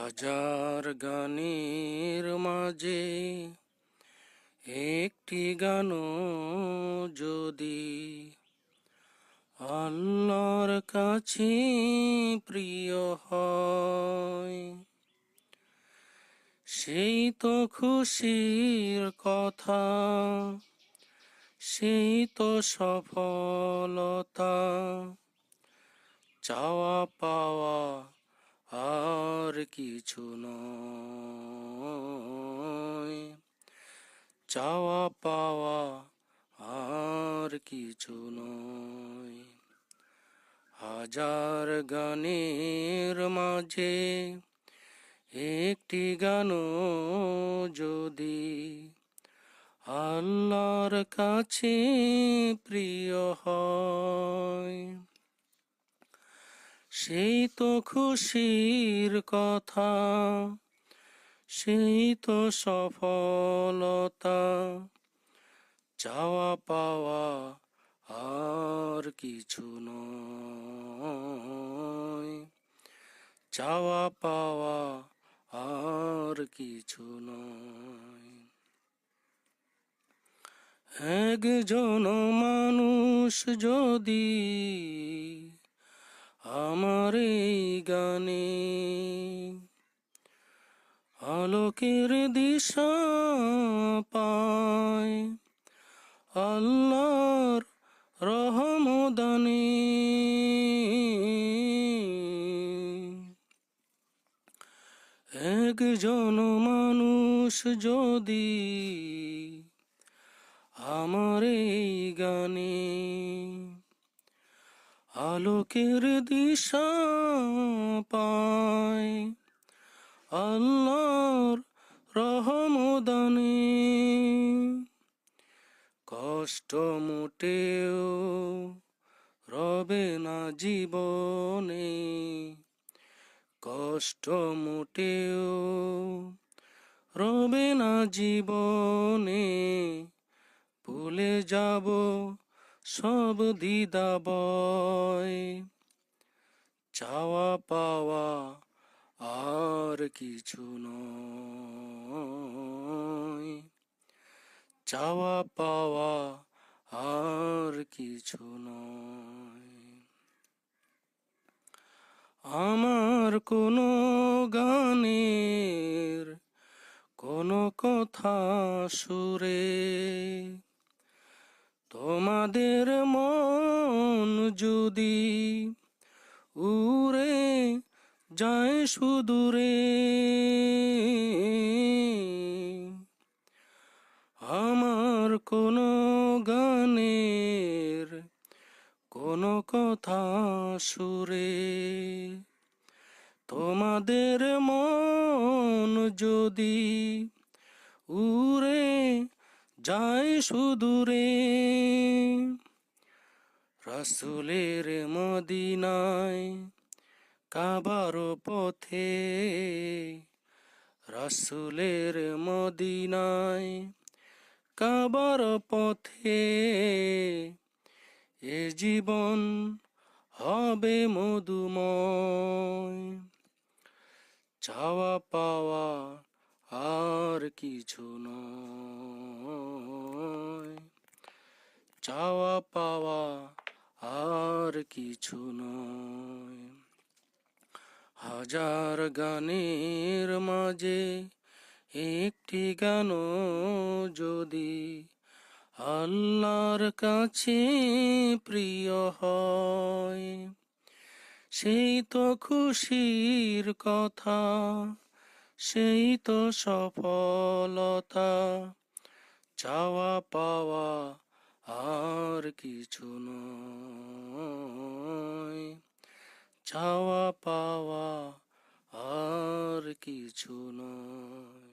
হাজার গানের মাঝে একটি গানও যদি আল্লাহর কাছে প্রিয় হয়, সেই তো খুশির কথা, সেই তো সফলতা। চাওয়া পাওয়া আর কিছু নয়, চাওয়া পাওয়া আর কিছু নয়। হাজার গানের মাঝে একটি গানও যদি আল্লাহর কাছে প্রিয় হয়, সেই তো খুশির কথা, সেই তো সফলতা। চাওয়া পাওয়া আর কিছু নয়, চাওয়া পাওয়া আর কিছু নয়। একজন মানুষ যদি আমার এই গানে আলোকের দিশা পায়, আল্লাহর রহমদানে একজন মানুষ যদি আমার এই গানে আলোকের দিশা পায়, আল্লাহর রহমদানে কষ্ট মোটেও রবে না জীবনে, কষ্ট মোটেও রবে না জীবনে। ভুলে যাব সব দ্বিধাভয়, চাওয়া পাওয়া আর কিছু নয়, চাওয়া পাওয়া আর কিছু নয়। আমার কোনো গানের কোনো কথা সুরে তোমাদের মন যদি উড়ে যায় সুদূরে, আমার কোনো গানের কোনো কথা সুরে তোমাদের মন যদি উড়ে যায় সুদূরে, রাসূলের মদিনায় কাবার পথে, রাসূলের মদিনায় কাবার পথে এ জীবন হবে মধুময়। চাওয়া পাওয়া আর কিছু নয়, চাওয়া পাওয়া আর কিছু নয়। হাজার গানের মাঝে একটি গানও যদি আল্লাহর কাছে প্রিয় হয়, সেই তো খুশির কথা, সেই তো সফলতা। চাওয়া পাওয়া আর কিছু নয়, চাওয়া পাওয়া আর কিছু নয়।